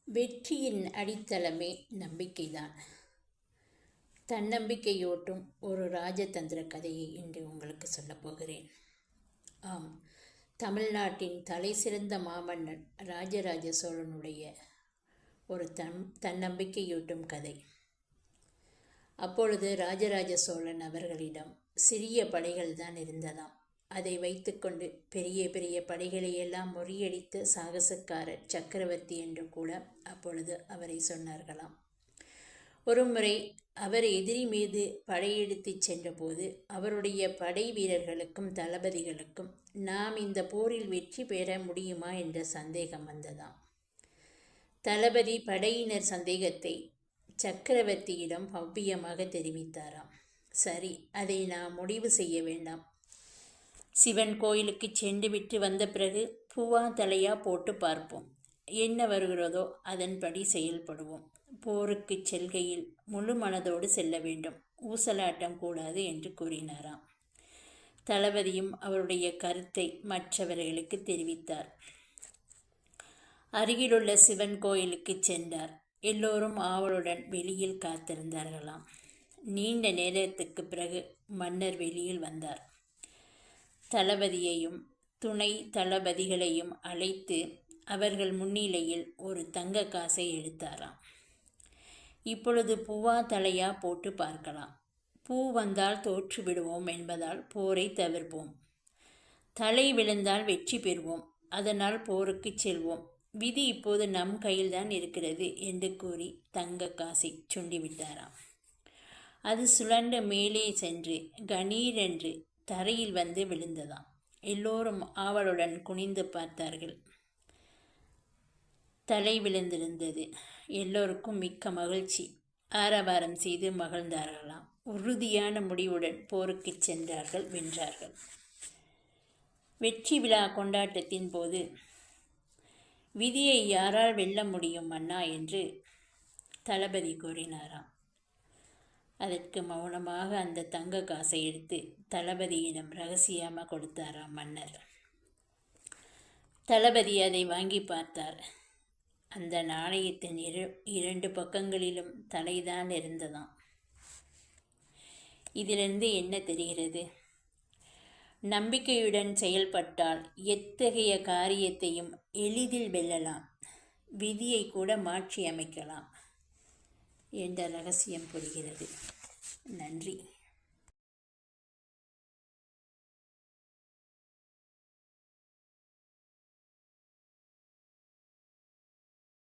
வெற்றியின் அடித்தளமே நம்பிக்கைதான். தன்னம்பிக்கையூட்டும் ஒரு ராஜதந்திர கதையை இன்று உங்களுக்கு சொல்லப் போகிறேன். ஆம், தமிழ்நாட்டின் தலைசிறந்த மாமன்னன் ராஜராஜ சோழனுடைய ஒரு தன்னம்பிக்கையூட்டும் கதை. அப்பொழுது ராஜராஜ சோழன் அவர்களிடம் சிறிய படைகள் தான் இருந்ததாம். அதை வைத்துக்கொண்டு பெரிய பெரிய படைகளையெல்லாம் முறியடித்த சாகசக்காரர் சக்கரவர்த்தி என்று கூட அப்பொழுது அவரை சொன்னார்களாம். ஒருமுறை அவர் எதிரி மீது படையெடுத்து சென்றபோது அவருடைய படை வீரர்களுக்கும் தளபதிகளுக்கும் நாம் இந்த போரில் வெற்றி பெற முடியுமா என்ற சந்தேகம் வந்ததாம். தளபதி படையினர் சந்தேகத்தை சக்கரவர்த்தியிடம் பவ்யமாக தெரிவித்தாராம். சரி, அதை நாம் முடிவு செய்ய வேண்டாம். சிவன் கோயிலுக்கு சென்று விட்டு வந்த பிறகு பூவா தலையா போட்டு பார்ப்போம். என்ன வருகிறதோ அதன்படி செயல்படுவோம். போருக்கு செல்கையில் முழு மனதோடு செல்ல வேண்டும். ஊசலாட்டம் கூடாது என்று கூறினாராம். தளபதியும் அவருடைய கருத்தை மற்றவர்களுக்கு தெரிவித்தார். அருகிலுள்ள சிவன் கோயிலுக்கு சென்றார். எல்லோரும் ஆவலுடன் வெளியில் காத்திருந்தார்களாம். நீண்ட நேரத்துக்கு பிறகு மன்னர் வெளியில் வந்தார். தளபதியையும் துணை தளபதிகளையும் அழைத்து அவர்கள் முன்னிலையில் ஒரு தங்க காசை எடுத்தாராம். இப்பொழுது பூவா தலையா போட்டு பார்க்கலாம். பூ வந்தால் தோற்று விடுவோம் என்பதால் போரை தவிர்ப்போம். தலை விழுந்தால் வெற்றி பெறுவோம். அதனால் போருக்கு செல்வோம். விதி இப்போது நம் கையில்தான் இருக்கிறது என்று கூறி தங்க காசை சுண்டிவிட்டாராம். அது சுழன்று மேலே சென்று கணீரென்று தரையில் வந்து விழுந்ததாம். எல்லோரும் ஆவலுடன் குனிந்து பார்த்தார்கள். தலை விழுந்திருந்தது. எல்லோருக்கும் மிக்க மகிழ்ச்சி. ஆரவாரம் செய்து மகிழ்ந்தார்களாம். உறுதியான முடிவுடன் போருக்கு சென்றார்கள், வென்றார்கள். வெற்றி விழா கொண்டாட்டத்தின் போது விதியை யாரால் வெல்ல முடியும் அண்ணா என்று தளபதி கூறினாராம். அதற்கு மௌனமாக அந்த தங்க காசை எடுத்து தளபதியிடம் ரகசியமாக கொடுத்தாராம் மன்னர். தளபதி அதை வாங்கி பார்த்தார். அந்த நாணயத்தின் இரண்டு பக்கங்களிலும் தலைதான் இருந்ததாம். இதிலிருந்து என்ன தெரிகிறது? நம்பிக்கையுடன் செயல்பட்டால் எத்தகைய காரியத்தையும் எளிதில் வெல்லலாம். விதியை கூட மாற்றி அமைக்கலாம் என்ற ரகசியம் புரிகிறது. நன்றி.